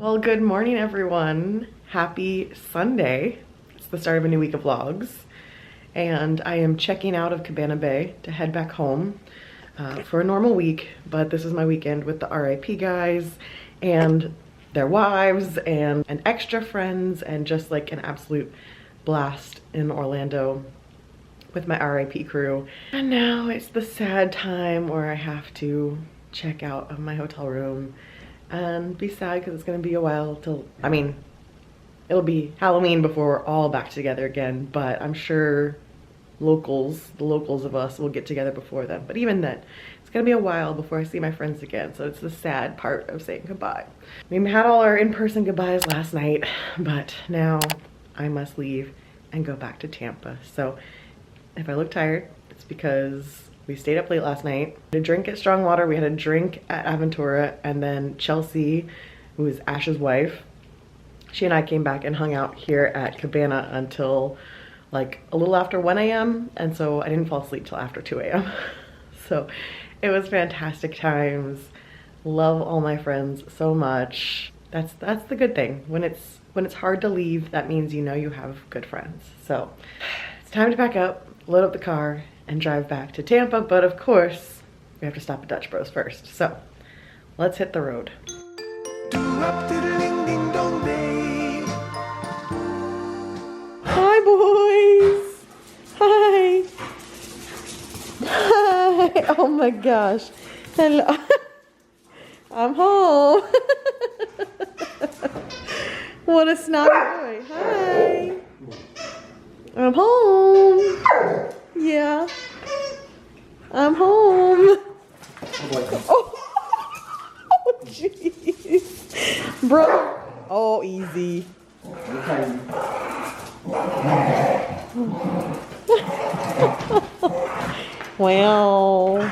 Well, good morning, everyone. Happy Sunday. It's the start of a new week of vlogs. And I am checking out of Cabana Bay to head back home for a normal week. But this is my weekend with the RIP guys and their wives and extra friends and just like an absolute blast in Orlando with my RIP crew. And now it's the sad time where I have to check out of my hotel room and be sad because it's gonna be a while till, I mean, it'll be Halloween before we're all back together again, but I'm sure the locals of us will get together before then. But even then, it's gonna be a while before I see my friends again, so it's the sad part of saying goodbye. We had all our in-person goodbyes last night, but now I must leave and go back to Tampa. So if I look tired, it's because we stayed up late last night. We had a drink at Strong Water, we had a drink at Aventura, and then Chelsea, who is Ash's wife, she and I came back and hung out here at Cabana until like a little after 1 a.m. and so I didn't fall asleep till after 2 a.m. So it was fantastic times. Love all my friends so much. That's the good thing. When it's hard to leave, that means you know you have good friends. So it's time to pack up, load up the car, and drive back to Tampa, but of course, we have to stop at Dutch Bros first. So let's hit the road. Hi, boys. Hi. Hi. Oh my gosh. Hello. I'm home. What a snotty boy. Hi. I'm home. Yeah. I'm home. Oh, jeez. Brother. Oh, easy. Wow.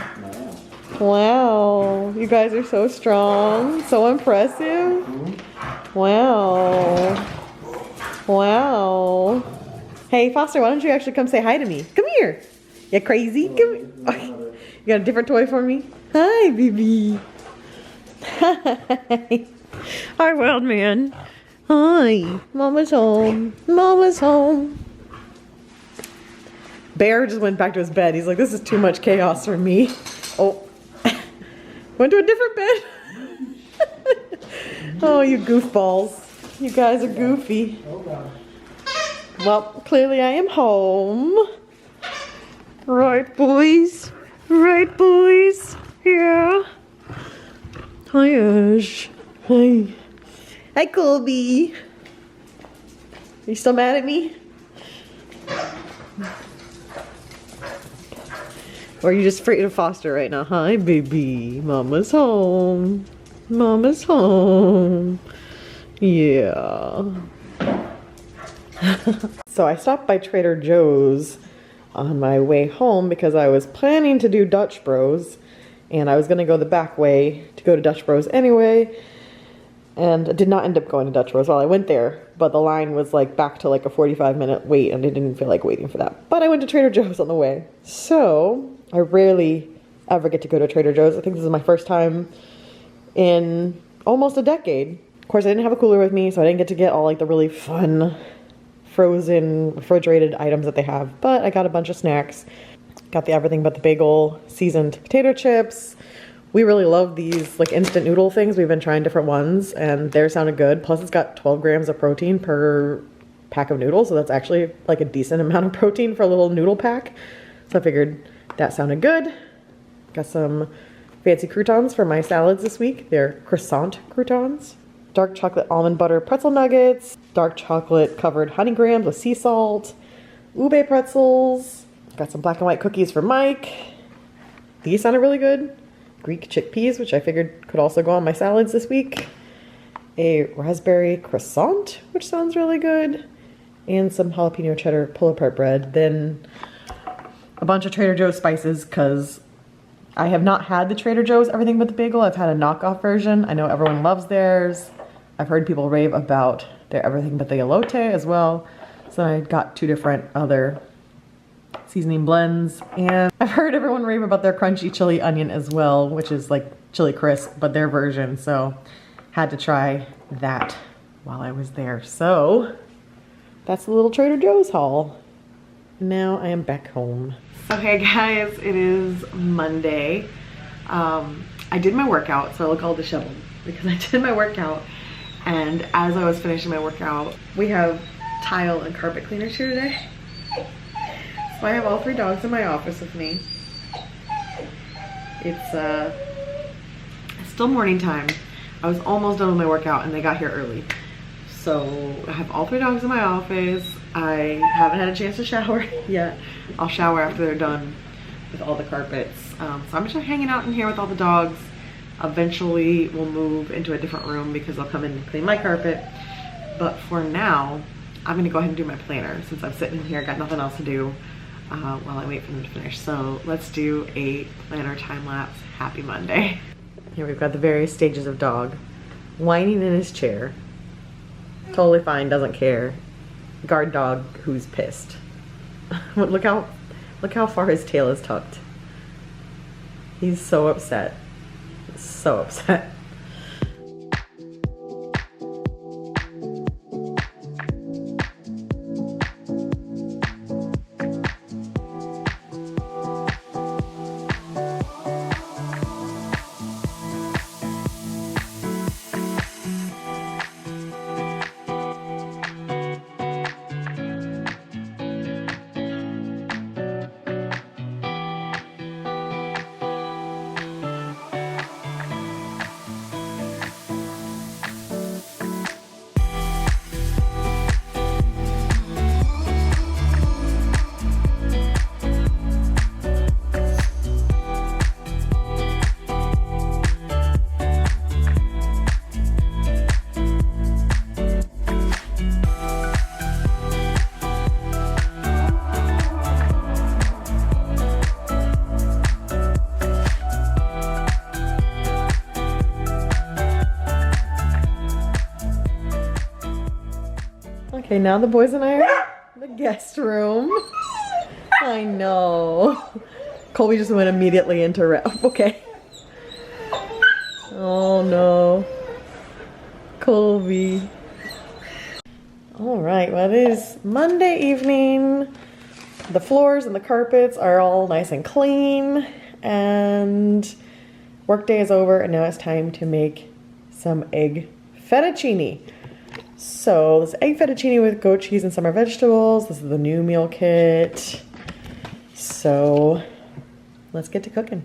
Wow. You guys are so strong. So impressive. Wow. Wow. Hey, Foster, why don't you actually come say hi to me? Come here. You crazy? Come here. Oh, you got a different toy for me? Hi, baby. Hi. Hi, wild man. Hi. Mama's home. Mama's home. Bear just went back to his bed. He's like, this is too much chaos for me. Oh. Went to a different bed. Oh, you goofballs. You guys are goofy. Well, clearly I am home. Right, boys? Right, boys? Yeah. Hi, Ash. Hi. Hi, Colby. Are you still mad at me? Or are you just afraid of Foster right now? Hi, baby. Mama's home. Mama's home. Yeah. So I stopped by Trader Joe's on my way home because I was planning to do Dutch Bros and I was going to go the back way to go to Dutch Bros anyway, and I did not end up going to Dutch Bros. Well, I went there, but the line was like back to like a 45-minute wait and I didn't feel like waiting for that. But I went to Trader Joe's on the way. So I rarely ever get to go to Trader Joe's. I think this is my first time in almost a decade. Of course, I didn't have a cooler with me, so I didn't get to get all like the really fun frozen refrigerated items that they have, but I got a bunch of snacks. Got the everything but the bagel seasoned potato chips. We really love these like instant noodle things. We've been trying different ones and theirs sounded good. Plus it's got 12 grams of protein per pack of noodles, so that's actually like a decent amount of protein for a little noodle pack. So I figured that sounded good. Got some fancy croutons for my salads this week. They're croissant croutons. Dark chocolate almond butter pretzel nuggets, dark chocolate covered honey grams with sea salt, ube pretzels. Got some black and white cookies for Mike. These sounded really good. Greek chickpeas, which I figured could also go on my salads this week. A raspberry croissant, which sounds really good. And some jalapeno cheddar pull-apart bread. Then a bunch of Trader Joe's spices, because I have not had the Trader Joe's everything but the bagel. I've had a knockoff version. I know everyone loves theirs. I've heard people rave about their everything but the elote as well. So I got 2 different other seasoning blends. And I've heard everyone rave about their crunchy chili onion as well, which is like chili crisp, but their version. So had to try that while I was there. So that's the little Trader Joe's haul. Now I am back home. Okay guys, it is Monday. I did my workout, so I look all disheveled because I did my workout, and as I was finishing my workout, we have tile and carpet cleaners here today. So I have all 3 dogs in my office with me. It's still morning time. I was almost done with my workout and they got here early. So I have all 3 dogs in my office. I haven't had a chance to shower yet. I'll shower after they're done with all the carpets. So I'm just hanging out in here with all the dogs. Eventually we'll move into a different room because I'll come in and clean my carpet. But for now, I'm gonna go ahead and do my planner since I'm sitting in here, got nothing else to do while I wait for them to finish. So let's do a planner time lapse. Happy Monday. Here we've got the various stages of dog. Whining in his chair. Totally fine, doesn't care. Guard dog who's pissed. Look how far his tail is tucked. He's so upset. So upset. Okay, now the boys and I are in the guest room. I know. Colby just went immediately into okay. Oh no. Colby. Alright, well it is Monday evening. The floors and the carpets are all nice and clean. And work day is over and now it's time to make some egg fettuccine. So this egg fettuccine with goat cheese and summer vegetables. This is the new meal kit. So let's get to cooking.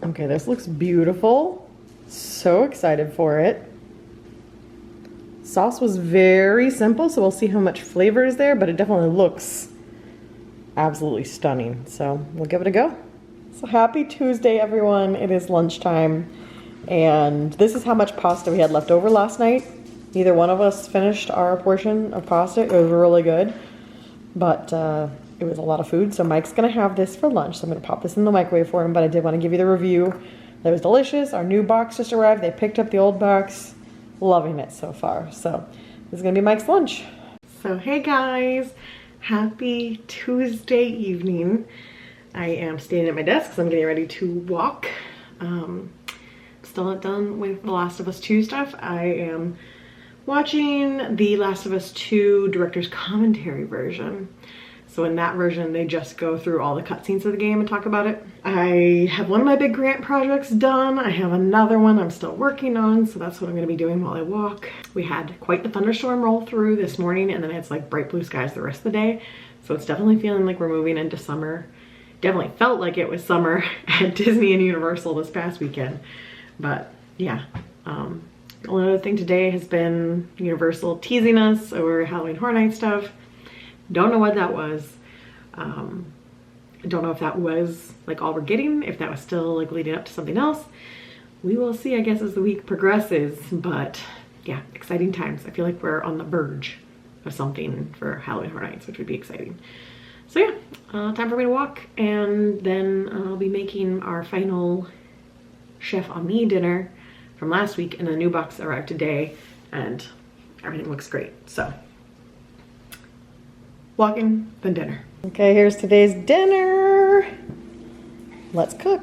Okay, this looks beautiful. So excited for it. Sauce was very simple, so we'll see how much flavor is there, but it definitely looks absolutely stunning. So we'll give it a go. So happy Tuesday, everyone. It is lunchtime, and this is how much pasta we had left over last night. Neither one of us finished our portion of pasta. It was really good, but it was a lot of food, so Mike's gonna have this for lunch. So I'm gonna pop this in the microwave for him, but I did want to give you the review. That was delicious. Our new box just arrived. They picked up the old box. Loving it so far. So this is gonna be Mike's lunch. So hey guys, happy Tuesday evening. I am standing at my desk, so I'm getting ready to walk. Still not done with The Last of Us 2 stuff. I am watching The Last of Us 2 director's commentary version. So in that version, they just go through all the cutscenes of the game and talk about it. I have one of my big grant projects done. I have another one I'm still working on, so that's what I'm gonna be doing while I walk. We had quite the thunderstorm roll through this morning, and then it's like bright blue skies the rest of the day. So it's definitely feeling like we're moving into summer. Definitely felt like it was summer at Disney and Universal this past weekend. But yeah, the only other thing today has been Universal teasing us over Halloween Horror Night stuff. Don't know what that was. Don't know if that was like all we're getting, if that was still like leading up to something else. We will see, I guess, as the week progresses. But yeah, exciting times. I feel like we're on the verge of something for Halloween Horror Nights, which would be exciting. So yeah, time for me to walk, and then I'll be making our final Chef Ami dinner from last week, and a new box arrived today, and everything looks great. So walking, then dinner. Okay, here's today's dinner. Let's cook.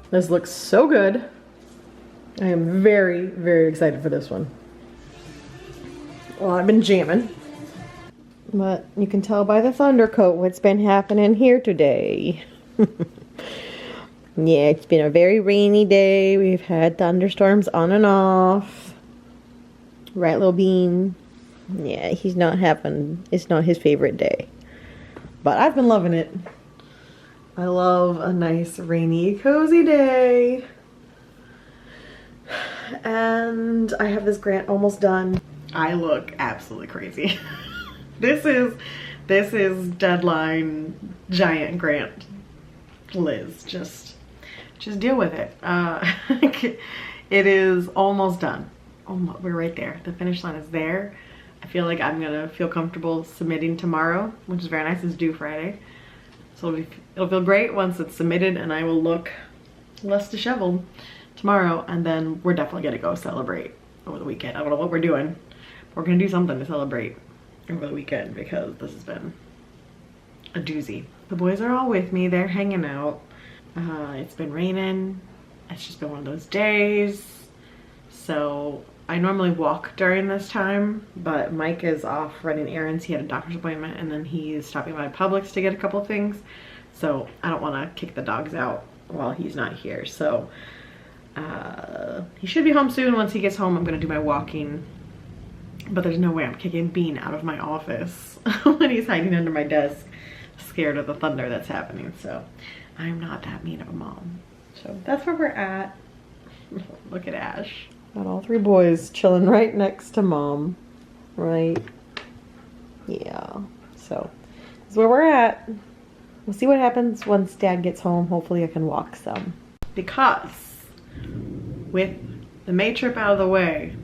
This looks so good. I am very, very excited for this one. Well, I've been jamming. But you can tell by the thunder coat what's been happening here today. Yeah, it's been a very rainy day. We've had thunderstorms on and off. Right, little bean? Yeah, it's not his favorite day. But I've been loving it. I love a nice rainy cozy day. And I have this grant almost done. I look absolutely crazy. This is deadline giant grant Liz. Just deal with it. It is almost done. We're right there. The finish line is there. I feel like I'm gonna feel comfortable submitting tomorrow, which is very nice. It's due Friday. So it'll feel great once it's submitted, and I will look less disheveled tomorrow, and then we're definitely gonna go celebrate over the weekend. I don't know what we're doing. We're gonna do something to celebrate over the weekend because this has been a doozy. The boys are all with me. They're hanging out. It's been raining. It's just been one of those days. So I normally walk during this time, but Mike is off running errands. He had a doctor's appointment, and then he's stopping by Publix to get a couple things. So I don't want to kick the dogs out while he's not here. So he should be home soon. Once he gets home, I'm going to do my walking. But there's no way I'm kicking Bean out of my office when he's hiding under my desk, scared of the thunder that's happening. So I'm not that mean of a mom. So that's where we're at. Look at Ash. Got all three boys chilling right next to mom. Right? Yeah. So this is where we're at. We'll see what happens once dad gets home. Hopefully I can walk some. Because with the May trip out of the way,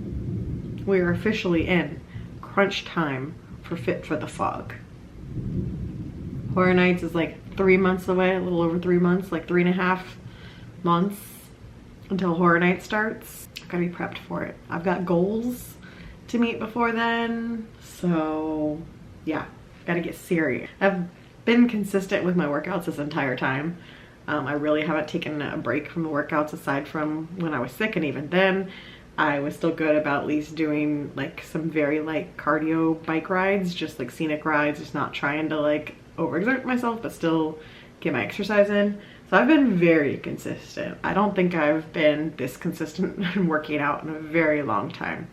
we are officially in crunch time for Fit for the Fog. Horror Nights is like 3 months away, a little over 3 months, like 3.5 months until Horror Night starts. I've got to be prepped for it. I've got goals to meet before then, so yeah, got to get serious. I've been consistent with my workouts this entire time. I really haven't taken a break from the workouts aside from when I was sick, and even then I was still good about at least doing like some very light cardio bike rides, just like scenic rides, just not trying to like overexert myself, but still get my exercise in. So I've been very consistent. I don't think I've been this consistent in working out in a very long time.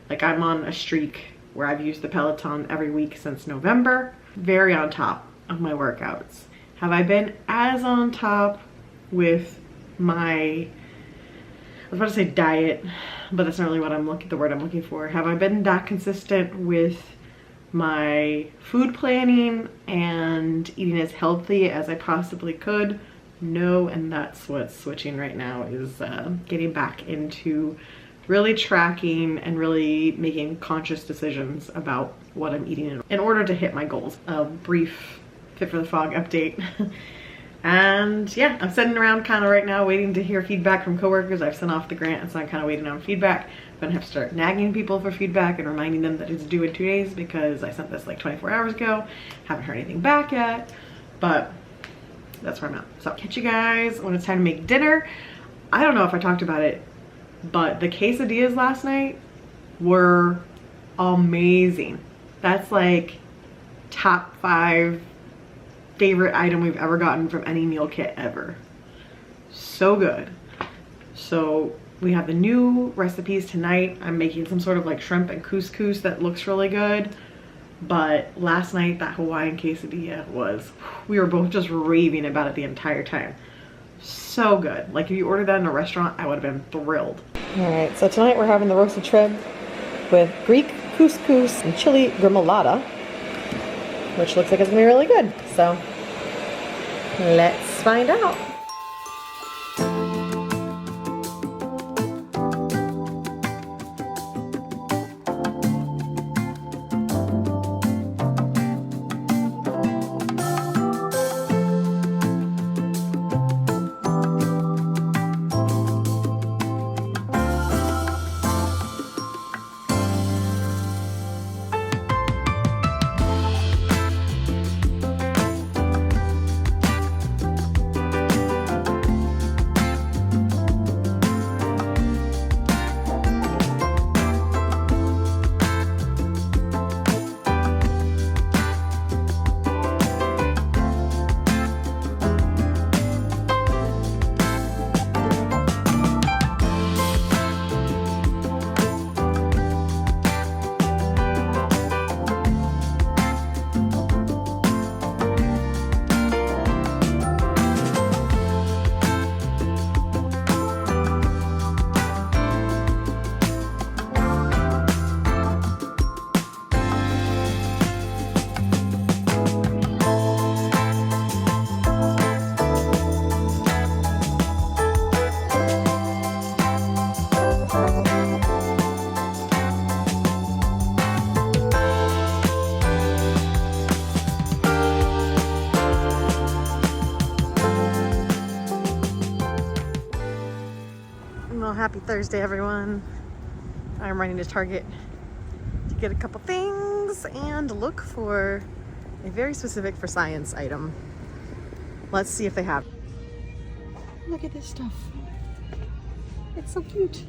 Like I'm on a streak where I've used the Peloton every week since November. Very on top of my workouts. Have I been as on top with my, I was about to say diet, but that's not really what the word I'm looking for. Have I been that consistent with my food planning and eating as healthy as I possibly could? No, and that's what's switching right now, is getting back into really tracking and really making conscious decisions about what I'm eating in order to hit my goals. A brief Fit for the Fog update. And yeah, I'm sitting around kind of right now waiting to hear feedback from coworkers. I've sent off the grant, and so I'm kind of waiting on feedback. I'm gonna have to start nagging people for feedback and reminding them that it's due in 2 days because I sent this like 24 hours ago. Haven't heard anything back yet, but that's where I'm at. So I'll catch you guys when it's time to make dinner. I don't know if I talked about it, but the quesadillas last night were amazing. That's like top 5 favorite item we've ever gotten from any meal kit ever. So good. So we have the new recipes tonight. I'm making some sort of like shrimp and couscous that looks really good. But last night, that Hawaiian quesadilla was, we were both just raving about it the entire time. So good. Like if you ordered that in a restaurant, I would have been thrilled. All right, so tonight we're having the roasted shrimp with Greek couscous and chili gremolata, which looks like it's gonna be really good. So let's find out. Well, happy Thursday, everyone. I'm running to Target to get a couple things and look for a very specific for science item. Let's see if they have. Look at this stuff. It's so cute.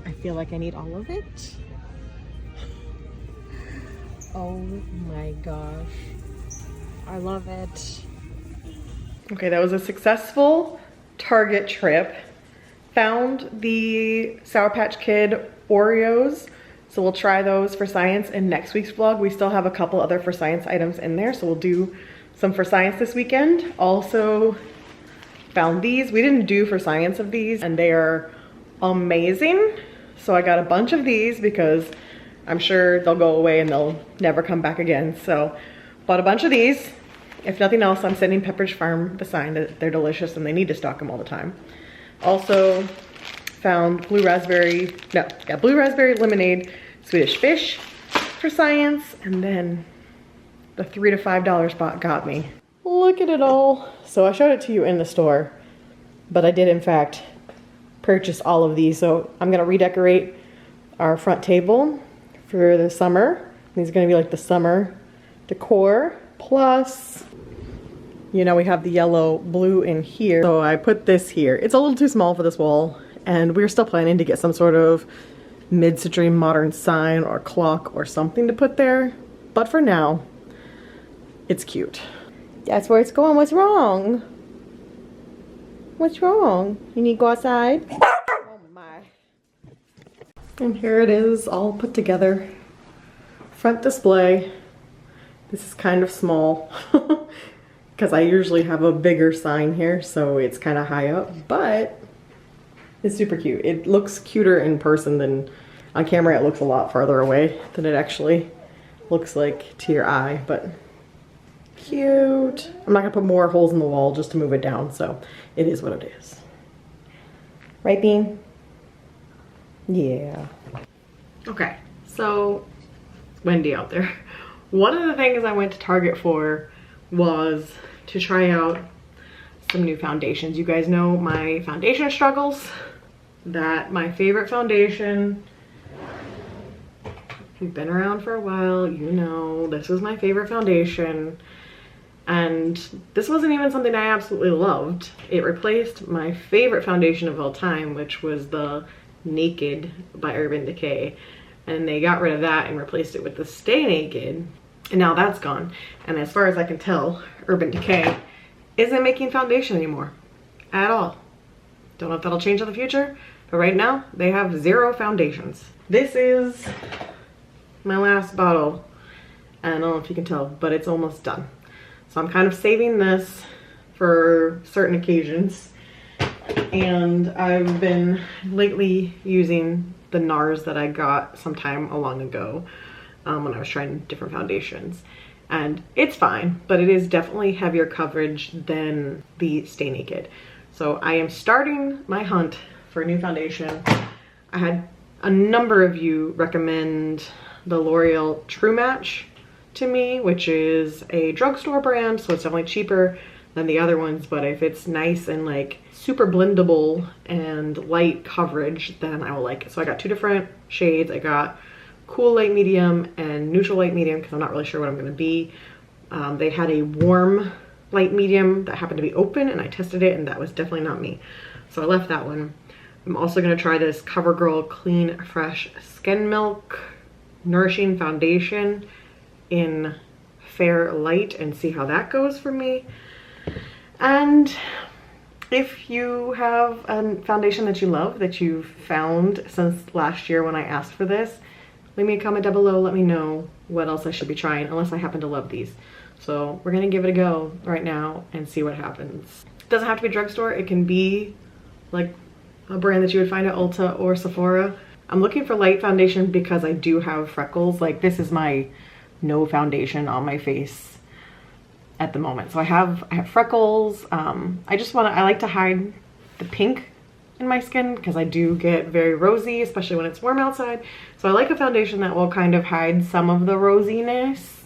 I feel like I need all of it. Oh my gosh. I love it. Okay, that was a successful Target trip. Found the Sour Patch Kid Oreos, so we'll try those for science in next week's vlog. We still have a couple other for science items in there, so we'll do some for science this weekend. Also found these. We didn't do for science of these, and they are amazing. So I got a bunch of these because I'm sure they'll go away and they'll never come back again. So bought a bunch of these. If nothing else, I'm sending Pepperidge Farm the sign that they're delicious and they need to stock them all the time. Also found blue raspberry lemonade, Swedish fish for science, and then the $3 to $5 spot got me. Look at it all. So I showed it to you in the store, but I did in fact purchase all of these. So I'm gonna redecorate our front table for the summer. These are gonna be like the summer Decor plus, you know, we have the yellow blue in here. So I put this here. It's a little too small for this wall, and we're still planning to get some sort of mid-century modern sign or clock or something to put there. But for now, it's cute. That's where it's going. What's wrong? What's wrong? You need to go outside? Oh my. And here it is, all put together. Front display. This is kind of small because I usually have a bigger sign here, so it's kind of high up, but it's super cute. It looks cuter in person than on camera. It looks a lot farther away than it actually looks like to your eye, but cute. I'm not gonna put more holes in the wall just to move it down, so it is what it is. Right, Bean? Yeah. Okay, so it's windy out there. One of the things I went to Target for was to try out some new foundations. You guys know my foundation struggles, that my favorite foundation, if you've been around for a while, you know this is my favorite foundation. And this wasn't even something I absolutely loved. It replaced my favorite foundation of all time, which was the Naked by Urban Decay. And they got rid of that and replaced it with the Stay Naked. And now that's gone. And as far as I can tell, Urban Decay isn't making foundation anymore at all. Don't know if that'll change in the future, but right now they have 0 foundations. This is my last bottle. I don't know if you can tell, but it's almost done. So I'm kind of saving this for certain occasions. And I've been lately using the NARS that I got some time long ago when I was trying different foundations. And it's fine, but it is definitely heavier coverage than the Stay Naked. So I am starting my hunt for a new foundation. I had a number of you recommend the L'Oreal True Match to me, which is a drugstore brand, so it's definitely cheaper than the other ones, but if it's nice and like super blendable and light coverage, then I will like it. So I got 2 different shades. I got cool light medium and neutral light medium because I'm not really sure what I'm going to be. They had a warm light medium that happened to be open, and I tested it and that was definitely not me, so I left that one. I'm also going to try this CoverGirl Clean Fresh Skin Milk Nourishing Foundation in Fair Light and see how that goes for me. And if you have a foundation that you love, that you've found since last year when I asked for this, leave me a comment down below. Let me know what else I should be trying, unless I happen to love these. So we're gonna give it a go right now and see what happens. It doesn't have to be drugstore. It can be like a brand that you would find at Ulta or Sephora. I'm looking for light foundation because I do have freckles. Like, this is my no foundation on my face at the moment. So I have freckles. I like to hide the pink in my skin because I do get very rosy, especially when it's warm outside. So I like a foundation that will kind of hide some of the rosiness,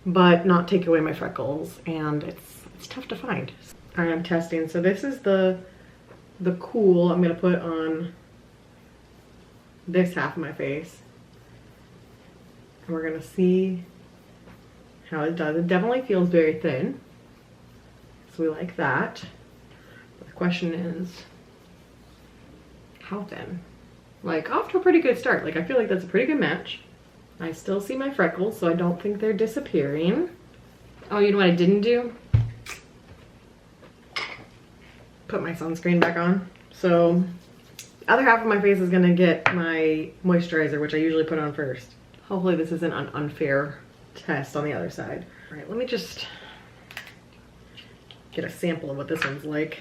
but not take away my freckles. And it's tough to find. All right, I'm testing. So this is the Cool I'm gonna put on this half of my face. And we're gonna see how it does. It definitely feels very thin, so we like that. But the question is, how thin? Like, off to a pretty good start. Like, I feel like that's a pretty good match. I still see my freckles, so I don't think they're disappearing. Oh, you know what I didn't do? Put my sunscreen back on. So the other half of my face is gonna get my moisturizer, which I usually put on first. Hopefully this isn't an unfair test on the other side. All right, let me just get a sample of what this one's like.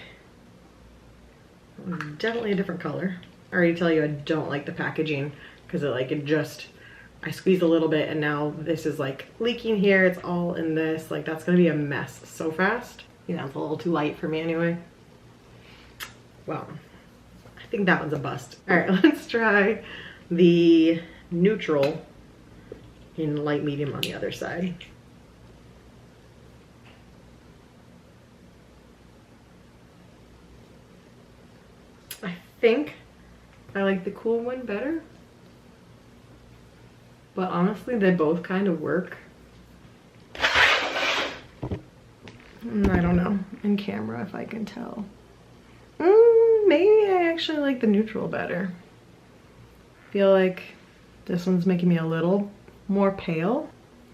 Definitely a different color. I already tell you I don't like the packaging because I squeezed a little bit and now this is like leaking here. It's all in this. Like, that's gonna be a mess so fast. You know, it's a little too light for me anyway. Well, I think that one's a bust. All right, let's try the neutral in light medium on the other side. I think I like the Cool one better, but honestly they both kind of work. I don't know in camera if I can tell. Maybe I actually like the neutral better. Feel like this one's making me a little more pale.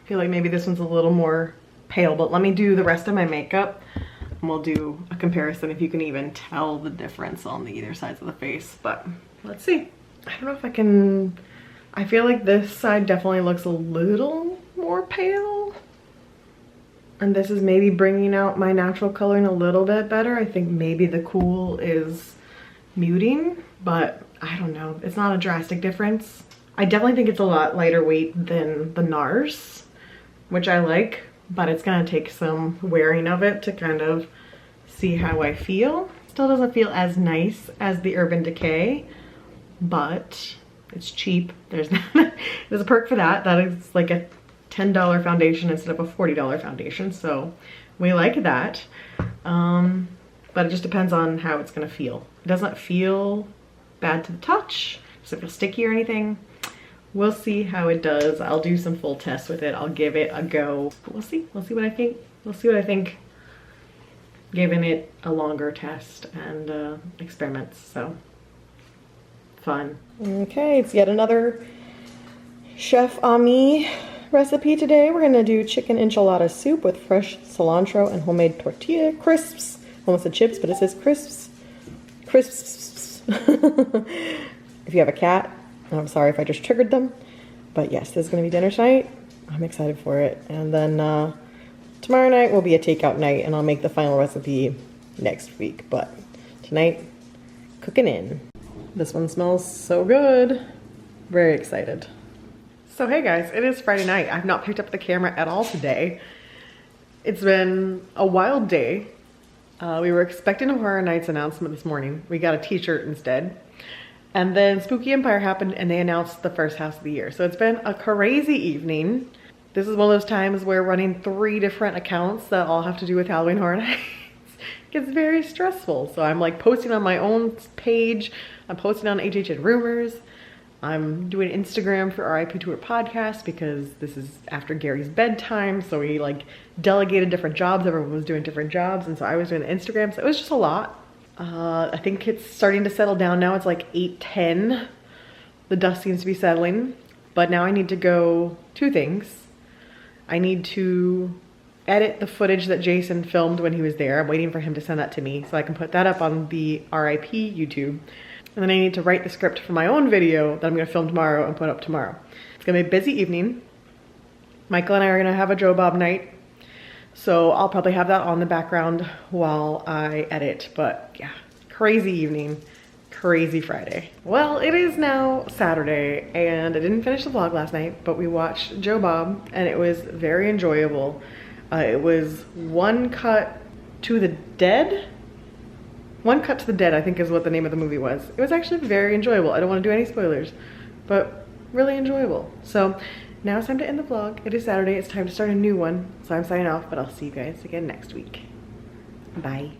Feel like maybe this one's a little more pale, but let me do the rest of my makeup and we'll do a comparison if you can even tell the difference on the either sides of the face. But let's see. I don't know if I can. I feel like this side definitely looks a little more pale. And this is maybe bringing out my natural coloring a little bit better. I think maybe the cool is muting, but I don't know. It's not a drastic difference. I definitely think it's a lot lighter weight than the NARS, which I like, but it's gonna take some wearing of it to kind of see how I feel. Still doesn't feel as nice as the Urban Decay, but it's cheap. There's a perk for that. That is like a $10 foundation instead of a $40 foundation, so we like that. But it just depends on how it's gonna feel. It doesn't feel bad to the touch. Does it feel sticky or anything? We'll see how it does. I'll do some full tests with it. I'll give it a go. But we'll see what I think. We'll see what I think giving it a longer test and experiments, so fun. Okay, it's yet another Chef Ami recipe today. We're gonna do chicken enchilada soup with fresh cilantro and homemade tortilla crisps. Almost said chips, but it says crisps. Crisps. If you have a cat, I'm sorry if I just triggered them, but yes, this is gonna be dinner tonight. I'm excited for it. And then tomorrow night will be a takeout night, and I'll make the final recipe next week. But tonight, cooking in. This one smells so good. Very excited. So hey guys, it is Friday night. I've not picked up the camera at all today. It's been a wild day. We were expecting a Horror Nights announcement this morning. We got a t-shirt instead. And then Spooky Empire happened and they announced the first house of the year. So it's been a crazy evening. This is one of those times where running 3 different accounts that all have to do with Halloween Horror Nights gets very stressful. So I'm like posting on my own page. I'm posting on HHN Rumors. I'm doing Instagram for RIP Tour podcast because this is after Gary's bedtime. So we like delegated different jobs. Everyone was doing different jobs. And so I was doing the Instagram. So it was just a lot. I think it's starting to settle down now. It's like 8:10. The dust seems to be settling. But now I need to go 2 things. I need to edit the footage that Jason filmed when he was there. I'm waiting for him to send that to me so I can put that up on the RIP YouTube. And then I need to write the script for my own video that I'm gonna film tomorrow and put up tomorrow. It's gonna be a busy evening. Michael and I are gonna have a Joe Bob night. So I'll probably have that on the background while I edit. But yeah, crazy evening, crazy Friday. Well, it is now Saturday and I didn't finish the vlog last night, but we watched Joe Bob and it was very enjoyable. It was One Cut to the Dead. One Cut to the Dead, I think is what the name of the movie was. It was actually very enjoyable. I don't want to do any spoilers, but really enjoyable. So now it's time to end the vlog. It is Saturday. It's time to start a new one. So I'm signing off, but I'll see you guys again next week. Bye.